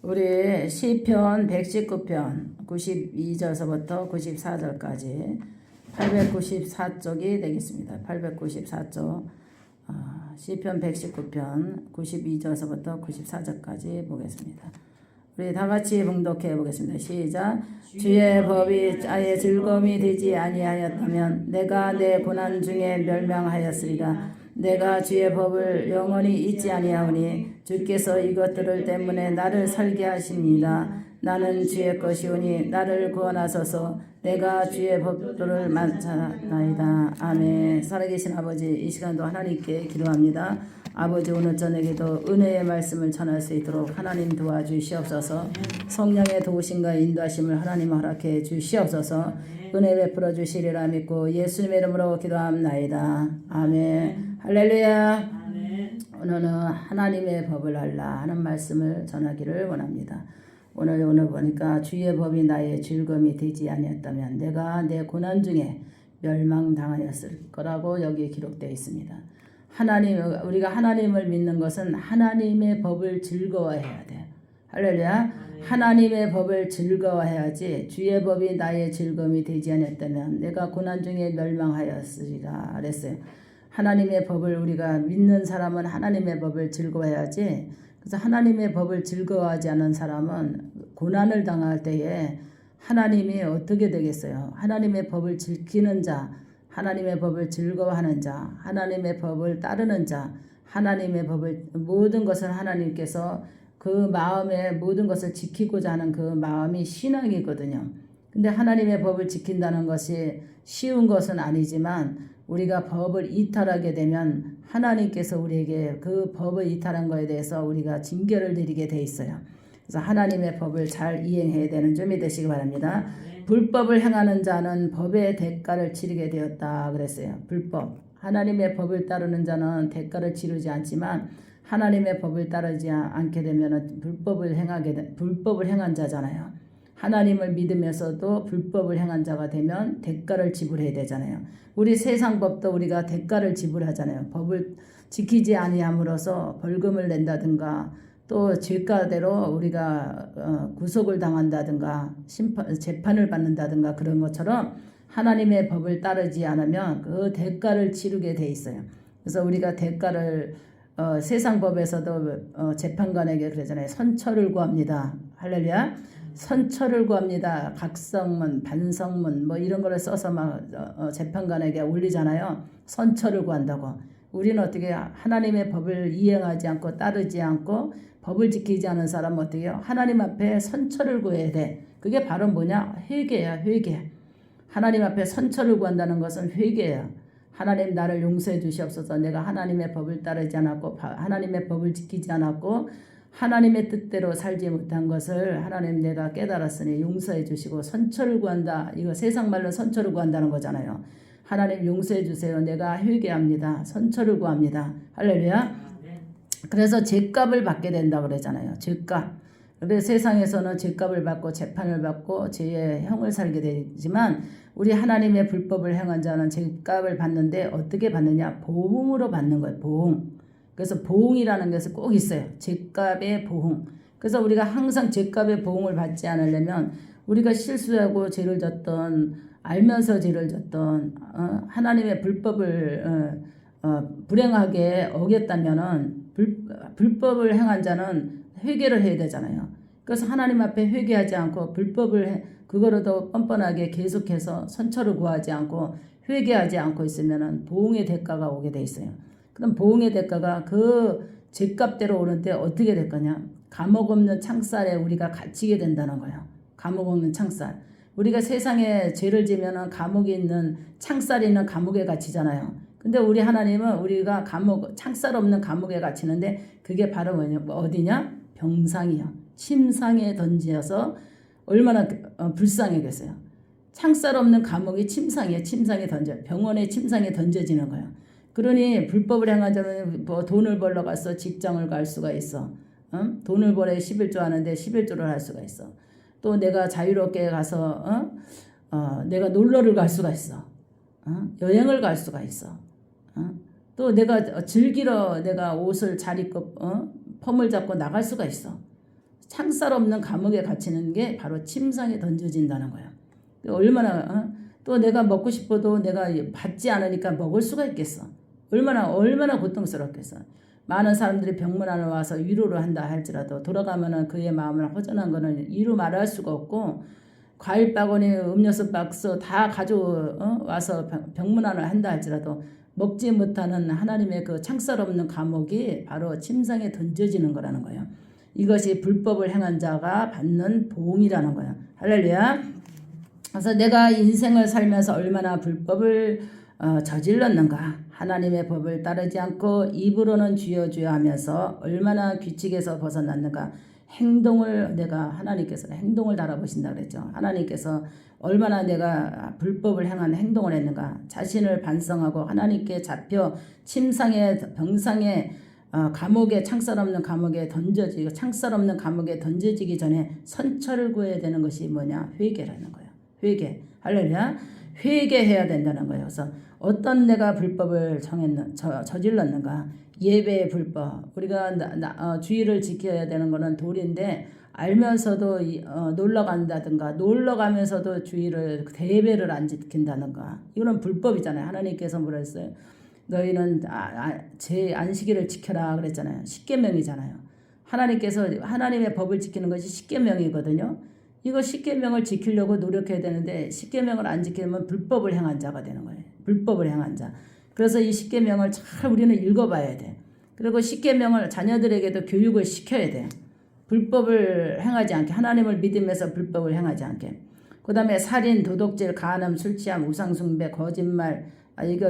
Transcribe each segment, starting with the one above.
우리 시편 119편 92절서부터 94절까지 894쪽이 되겠습니다. 894쪽 시편 119편 92절서부터 94절까지 보겠습니다. 우리 다같이 봉독해 보겠습니다. 시작. 주의 법이 아예 즐거움이 되지 아니하였다면 내가 내 고난 중에 멸망하였으리라. 내가 주의 법을 영원히 잊지 아니하오니 주께서 이것들을 때문에 나를 살게 하십니다. 나는 주의 것이오니 나를 구원하소서. 내가 주의 법도를 만찬나이다. 아멘. 살아계신 아버지, 이 시간도 하나님께 기도합니다. 아버지, 오늘 저녁에도 은혜의 말씀을 전할 수 있도록 하나님 도와주시옵소서. 성령의 도우심과 인도하심을 하나님 허락해 주시옵소서. 은혜 베풀어 주시리라 믿고 예수님의 이름으로 기도합나이다. 아멘. 할렐루야. 아멘. 오늘은 하나님의 법을 알라 하는 말씀을 전하기를 원합니다. 오늘 보니까 주의 법이 나의 즐거움이 되지 아니었다면 내가 내 고난 중에 멸망당하였을 거라고 여기에 기록되어 있습니다. 우리가 하나님을 믿는 것은 하나님의 법을 즐거워해야 돼요. 할렐루야. 하나님의 법을 즐거워해야지. 주의 법이 나의 즐거움이 되지 않았다면 내가 고난 중에 멸망하였으리라 그랬어요. 하나님의 법을 우리가 믿는 사람은 하나님의 법을 즐거워해야지. 그래서 하나님의 법을 즐거워하지 않은 사람은 고난을 당할 때에 하나님이 어떻게 되겠어요? 하나님의 법을 지키는 자, 하나님의 법을 즐거워하는 자, 하나님의 법을 따르는 자, 하나님의 법을 모든 것을 하나님께서 그 마음에 모든 것을 지키고자 하는 그 마음이 신앙이거든요. 근데 하나님의 법을 지킨다는 것이 쉬운 것은 아니지만 우리가 법을 이탈하게 되면 하나님께서 우리에게 그 법을 이탈한 것에 대해서 우리가 징계를 드리게 돼 있어요. 그래서 하나님의 법을 잘 이행해야 되는 점이 되시기 바랍니다. 불법을 행하는 자는 법의 대가를 치르게 되었다 그랬어요. 불법. 하나님의 법을 따르는 자는 대가를 치르지 않지만 하나님의 법을 따르지 않게 되면 불법을 행한 자잖아요. 하나님을 믿으면서도 불법을 행한 자가 되면 대가를 지불해야 되잖아요. 우리 세상 법도 우리가 대가를 지불하잖아요. 법을 지키지 아니함으로써 벌금을 낸다든가 또 죄가대로 우리가 구속을 당한다든가 재판을 받는다든가 그런 것처럼 하나님의 법을 따르지 않으면 그 대가를 치르게 돼 있어요. 그래서 우리가 대가를 세상 법에서도 재판관에게 그러잖아요. 선처를 구합니다. 할렐루야. 선처를 구합니다. 각성문, 반성문 뭐 이런 거를 써서 막 재판관에게 올리잖아요. 선처를 구한다고. 우리는 어떻게 하나님의 법을 이행하지 않고 따르지 않고 법을 지키지 않은 사람은 어떻게 해요? 하나님 앞에 선처를 구해야 돼. 그게 바로 뭐냐? 회개야, 회개. 하나님 앞에 선처를 구한다는 것은 회개예요. 하나님 나를 용서해 주시옵소서. 내가 하나님의 법을 따르지 않았고 하나님의 법을 지키지 않았고 하나님의 뜻대로 살지 못한 것을 하나님 내가 깨달았으니 용서해 주시고 선처를 구한다. 이거 세상 말로 선처를 구한다는 거잖아요. 하나님 용서해 주세요. 내가 회개합니다. 선처를 구합니다. 할렐루야. 그래서 죄값을 받게 된다 그러잖아요. 죄값. 그래서 세상에서는 죄값을 받고 재판을 받고 죄의 형을 살게 되지만 우리 하나님의 불법을 행한 자는 죄값을 받는데 어떻게 받느냐? 보응으로 받는 거예요. 보응. 그래서 보응이라는 것이 꼭 있어요. 죄값의 보응. 그래서 우리가 항상 죄값의 보응을 받지 않으려면 우리가 실수하고 죄를 졌던 알면서 죄를 졌던 하나님의 불법을 불행하게 어겼다면은 불법을 행한 자는 회개를 해야 되잖아요. 그래서 하나님 앞에 회개하지 않고 그거로도 뻔뻔하게 계속해서 선처를 구하지 않고 회개하지 않고 있으면은 보응의 대가가 오게 돼 있어요. 그럼 보응의 대가가 그 죄값대로 오는데 어떻게 될 거냐? 감옥 없는 창살에 우리가 갇히게 된다는 거예요. 감옥 없는 창살. 우리가 세상에 죄를 지면은 감옥에 있는 창살이 있는 감옥에 갇히잖아요. 근데 우리 하나님은 우리가 창살 없는 감옥에 갇히는데 그게 바로 뭐냐? 어디냐? 병상이요. 침상에 던져서 얼마나 불쌍하겠어요. 창살 없는 감옥이 침상이에요. 침상에 병원에 침상에 던져지는 거예요. 그러니 불법을 행한 자는 뭐 돈을 벌러 가서 직장을 갈 수가 있어. 돈을 벌어 11조 하는데 11조를 할 수가 있어. 또 내가 자유롭게 가서 내가 놀러를 갈 수가 있어. 여행을 갈 수가 있어. 또 내가 즐기러 내가 옷을 잘 입고 펌을 잡고 나갈 수가 있어. 창살 없는 감옥에 갇히는 게 바로 침상에 던져진다는 거예요. 얼마나 또 내가 먹고 싶어도 내가 받지 않으니까 먹을 수가 있겠어. 얼마나 고통스럽겠어. 많은 사람들이 병문안을 와서 위로를 한다 할지라도 돌아가면은 그의 마음을 허전한 거는 이루 말할 수가 없고, 과일 바구니 음료수 박스 다 가져와서 병문안을 한다 할지라도 먹지 못하는 하나님의 그 창살 없는 감옥이 바로 침상에 던져지는 거라는 거예요. 이것이 불법을 행한 자가 받는 보응이라는 거예요. 할렐루야. 그래서 내가 인생을 살면서 얼마나 불법을 저질렀는가. 하나님의 법을 따르지 않고 입으로는 주여 주여 하면서 얼마나 규칙에서 벗어났는가. 하나님께서 행동을 달아보신다 그랬죠. 하나님께서 얼마나 내가 불법을 행한 행동을 했는가. 자신을 반성하고 하나님께 잡혀 침상에 병상에 감옥에 창살 없는 감옥에 던져지고 창살 없는 감옥에 던져지기 전에 선처를 구해야 되는 것이 뭐냐? 회개라는 거예요. 회개. 할렐루야. 회개해야 된다는 거예요. 그래서 어떤 내가 불법을 저질렀는가? 예배의 불법. 우리가 주의를 지켜야 되는 거는 도리인데 알면서도 놀러 간다든가 놀러 가면서도 주의를 대배를 안 지킨다든가 이거는 불법이잖아요. 하나님께서 뭐라 했어요? 너희는 제 안식일을 지켜라 그랬잖아요. 십계명이잖아요. 하나님께서 하나님의 법을 지키는 것이 십계명이거든요. 이거 십계명을 지키려고 노력해야 되는데 십계명을 안 지키면 불법을 행한 자가 되는 거예요. 불법을 행한 자. 그래서 이 십계명을 잘 우리는 읽어봐야 돼. 그리고 십계명을 자녀들에게도 교육을 시켜야 돼. 불법을 행하지 않게, 하나님을 믿으면서 불법을 행하지 않게. 그 다음에 살인, 도둑질, 간음, 술 취함, 우상숭배, 거짓말,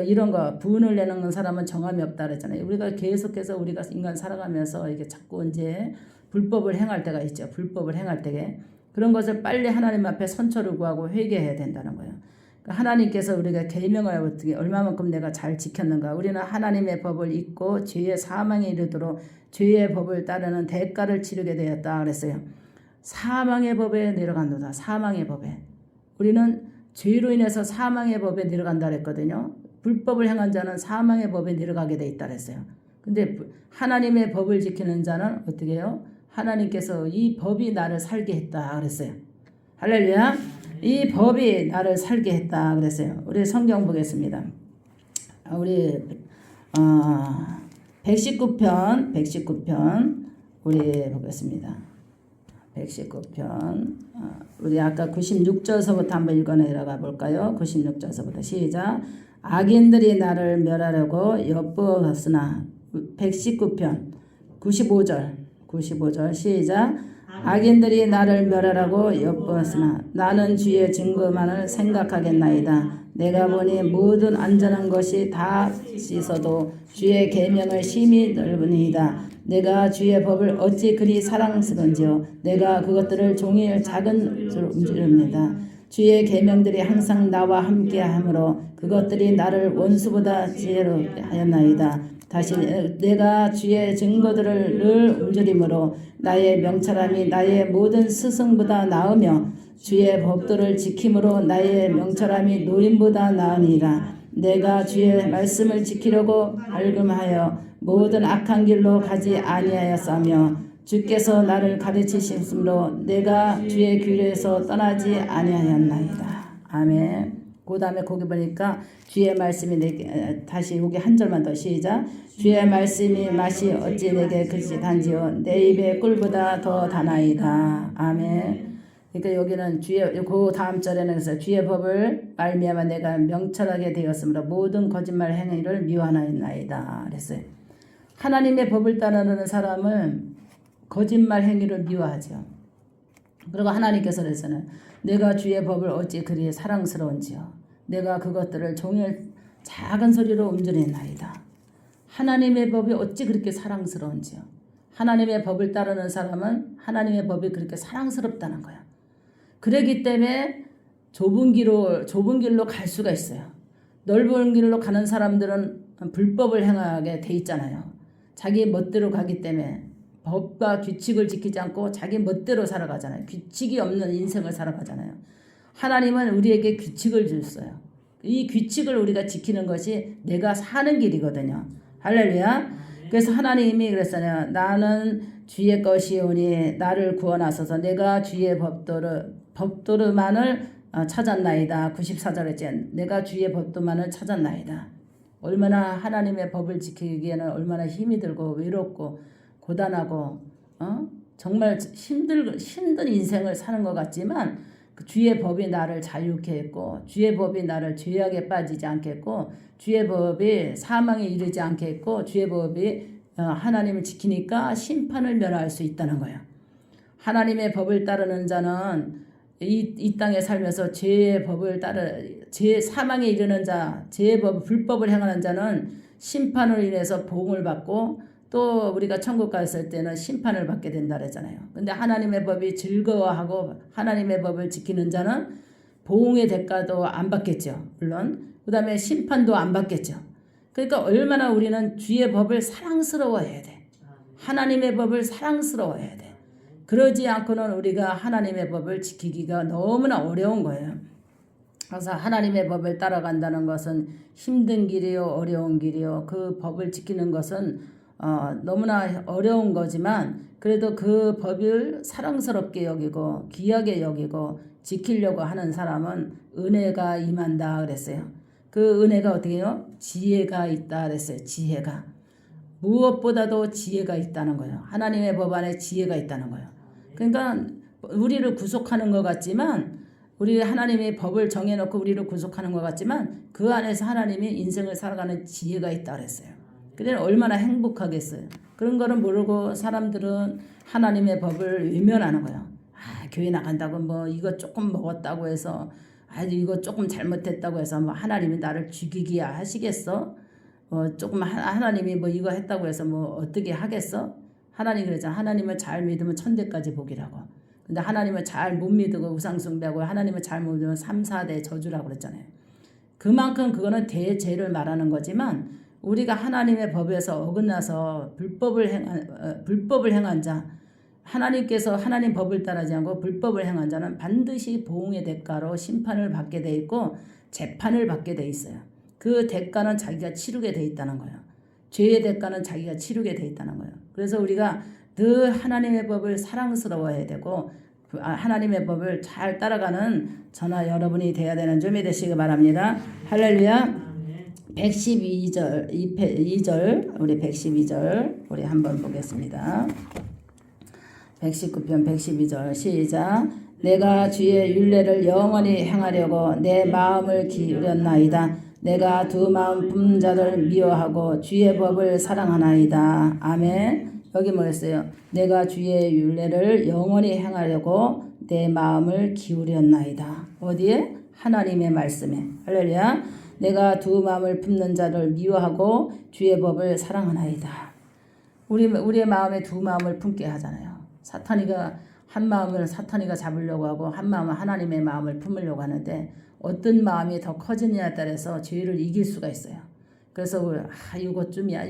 이런 거 분을 내는 사람은 정함이 없다 그랬잖아요. 우리가 계속해서 우리가 인간 살아가면서 이게 자꾸 이제 불법을 행할 때가 있죠. 불법을 행할 때에 그런 것을 빨리 하나님 앞에 선처를 구하고 회개해야 된다는 거예요. 하나님께서 우리가 계명을 어떻게 얼마만큼 내가 잘 지켰는가. 우리는 하나님의 법을 잊고 죄의 사망에 이르도록 죄의 법을 따르는 대가를 치르게 되었다 그랬어요. 사망의 법에 내려간다. 사망의 법에. 우리는 죄로 인해서 사망의 법에 내려간다 그랬거든요. 불법을 행한 자는 사망의 법에 내려가게 돼 있다 그랬어요. 근데 하나님의 법을 지키는 자는 어떻게 해요? 하나님께서 이 법이 나를 살게 했다 그랬어요. 할렐루야. 이 법이 나를 살게 했다 그랬어요. 우리 성경 보겠습니다. 우리 119편 우리 보겠습니다. 119편 우리 아까 96절서부터 한번 읽어 내려가 볼까요? 96절서부터 시작. 악인들이 나를 멸하려고 엿보았으나 119편 95절 시작. 악인들이 나를 멸하라고 엿보았으나 나는 주의 증거만을 생각하겠나이다. 내가 보니 모든 안전한 것이 다 씻어도 주의 계명을 심히 넓으니이다. 내가 주의 법을 어찌 그리 사랑스러운지요. 내가 그것들을 종일 작은 줄로 움직입니다. 주의 계명들이 항상 나와 함께하므로 그것들이 나를 원수보다 지혜롭게 하였나이다. 다시 내가 주의 증거들을 늘 움즈림으로 나의 명철함이 나의 모든 스승보다 나으며 주의 법도를 지킴으로 나의 명철함이 노인보다 나으니라. 내가 주의 말씀을 지키려고 발금하여 모든 악한 길로 가지 아니하였으며 주께서 나를 가르치심으로 내가 주의 규례에서 떠나지 아니하였나이다. 아멘. 그 다음에 거기 보니까 주의 말씀이 내게 다시 여기 한 절만 더 시작. 주의 말씀이 맛이 어찌 내게 그리 단지요 내 입의 꿀보다 더 다나이다. 아멘. 그러니까 여기는 그 다음 절에는 그래서 주의 법을 말미암아 내가 명철하게 되었으므로 모든 거짓말 행위를 미워하나이다 그랬어요. 하나님의 법을 따르는 사람은 거짓말 행위를 미워하죠. 그리고 하나님께서 그래서는 내가 주의 법을 어찌 그리 사랑스러운지요. 내가 그것들을 종일 작은 소리로 움즈리나이다. 하나님의 법이 어찌 그렇게 사랑스러운지요. 하나님의 법을 따르는 사람은 하나님의 법이 그렇게 사랑스럽다는 거야. 그러기 때문에 좁은 길로 갈 수가 있어요. 넓은 길로 가는 사람들은 불법을 행하게 돼 있잖아요. 자기 멋대로 가기 때문에 법과 규칙을 지키지 않고 자기 멋대로 살아가잖아요. 규칙이 없는 인생을 살아가잖아요. 하나님은 우리에게 규칙을 줬어요. 이 규칙을 우리가 지키는 것이 내가 사는 길이거든요. 할렐루야. 그래서 하나님이 그랬어요. 나는 주의 것이오니 나를 구원하소서. 내가 주의 법도르만을 찾았나이다. 94절 했지. 내가 주의 법도만을 찾았나이다. 얼마나 하나님의 법을 지키기에는 얼마나 힘이 들고 외롭고 고단하고 정말 힘든 인생을 사는 것 같지만 그 주의 법이 나를 자유케 했고 주의 법이 나를 죄악에 빠지지 않게 했고 주의 법이 사망에 이르지 않게 했고 주의 법이 하나님을 지키니까 심판을 면할 수 있다는 거예요. 하나님의 법을 따르는 자는 이 땅에 살면서 죄의 법을 사망에 이르는 자, 죄의 법, 불법을 행하는 자는 심판으로 인해서 보응을 받고 또 우리가 천국 갔을 때는 심판을 받게 된다 그랬잖아요. 근데 하나님의 법이 즐거워하고 하나님의 법을 지키는 자는 보응의 대가도 안 받겠죠. 물론. 그 다음에 심판도 안 받겠죠. 그러니까 얼마나 우리는 주의 법을 사랑스러워해야 돼. 하나님의 법을 사랑스러워해야 돼. 그러지 않고는 우리가 하나님의 법을 지키기가 너무나 어려운 거예요. 그래서 하나님의 법을 따라간다는 것은 힘든 길이요, 어려운 길이요. 그 법을 지키는 것은 너무나 어려운 거지만 그래도 그 법을 사랑스럽게 여기고 귀하게 여기고 지키려고 하는 사람은 은혜가 임한다 그랬어요. 그 은혜가 어떻게 해요? 지혜가 있다 그랬어요. 지혜가. 무엇보다도 지혜가 있다는 거예요. 하나님의 법 안에 지혜가 있다는 거예요. 그러니까 우리를 구속하는 것 같지만 우리 하나님의 법을 정해놓고 우리를 구속하는 것 같지만 그 안에서 하나님이 인생을 살아가는 지혜가 있다 그랬어요. 그래서 얼마나 행복하겠어요. 그런 거를 모르고 사람들은 하나님의 법을 외면하는 거예요. 교회 나간다고 뭐 이거 조금 먹었다고 해서 이거 조금 잘못했다고 해서 뭐 하나님이 나를 죽이기야 하시겠어? 조금 하나님이 뭐 이거 했다고 해서 뭐 어떻게 하겠어? 하나님 그러잖아. 하나님을 잘 믿으면 천대까지 복이라고. 근데 하나님을 잘 못 믿고 우상숭배하고 하나님을 잘 못 믿으면 3, 4대 저주라고 그랬잖아요. 그만큼 그거는 대죄를 말하는 거지만 우리가 하나님의 법에서 어긋나서 불법을 행한 자, 하나님께서 하나님 법을 따르지 않고 불법을 행한 자는 반드시 보응의 대가로 심판을 받게 돼 있고 재판을 받게 돼 있어요. 그 대가는 자기가 치르게 돼 있다는 거예요. 죄의 대가는 자기가 치르게 돼 있다는 거예요. 그래서 우리가 늘 하나님의 법을 사랑스러워해야 되고 하나님의 법을 잘 따라가는 저나 여러분이 되어야 되는 점이 되시기 바랍니다. 할렐루야. 112절 2절 우리 112절 우리 한번 보겠습니다. 119편 112절 시작. 내가 주의 율례를 영원히 행하려고 내 마음을 기울였나이다. 내가 두 마음 품는 자를 미워하고 주의 법을 사랑하나이다. 아멘. 여기 뭐랬어요? 내가 주의 율례를 영원히 행하려고 내 마음을 기울였나이다. 어디에? 하나님의 말씀에. 할렐루야. 내가 두 마음을 품는 자를 미워하고 주의 법을 사랑하나이다. 우리의 마음에 두 마음을 품게 하잖아요. 사탄이가 한 마음을 사탄이가 잡으려고 하고 한 마음은 하나님의 마음을 품으려고 하는데 어떤 마음이 더 커지느냐에 따라서 죄를 이길 수가 있어요. 그래서 요것쯤이야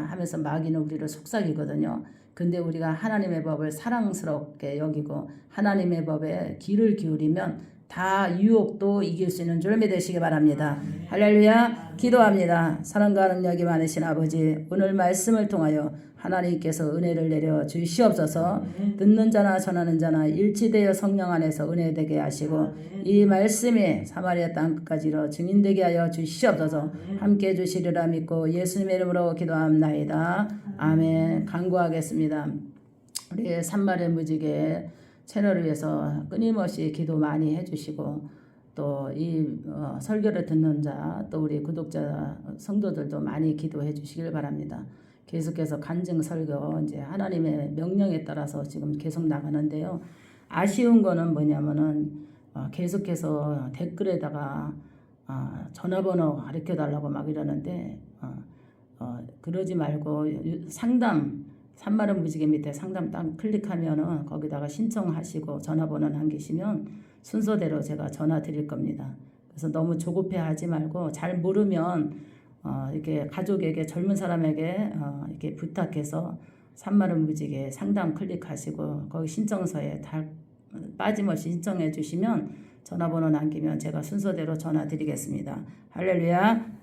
하면서 마귀는 우리를 속삭이거든요. 근데 우리가 하나님의 법을 사랑스럽게 여기고 하나님의 법에 귀를 기울이면 다 유혹도 이길 수 있는 줄 믿으시기 바랍니다. 할렐루야. 기도합니다. 사랑과 능력이 많으신 아버지, 오늘 말씀을 통하여 하나님께서 은혜를 내려 주시옵소서. 듣는 자나 전하는 자나 일치되어 성령 안에서 은혜되게 하시고 이 말씀이 사마리아 땅까지 이르러 증인되게 하여 주시옵소서. 함께해 주시리라 믿고 예수님의 이름으로 기도합나이다. 아멘. 간구하겠습니다. 우리 산마리아 무지개 채널을 위해서 끊임없이 기도 많이 해주시고 또 이 설교를 듣는 자 또 우리 구독자 성도들도 많이 기도해 주시길 바랍니다. 계속해서 간증 설교 이제 하나님의 명령에 따라서 지금 계속 나가는데요. 아쉬운 거는 뭐냐면은 계속해서 댓글에다가 전화번호 가르쳐 달라고 막 이러는데 그러지 말고 상담 산마리아 무지개 밑에 상담 딱 클릭하면은 거기다가 신청하시고 전화번호 남기시면 순서대로 제가 전화 드릴 겁니다. 그래서 너무 조급해하지 말고 잘 모르면 이렇게 가족에게 젊은 사람에게 이렇게 부탁해서 산마리아 무지개 상담 클릭하시고 거기 신청서에 다 빠짐없이 신청해 주시면 전화번호 남기면 제가 순서대로 전화 드리겠습니다. 할렐루야.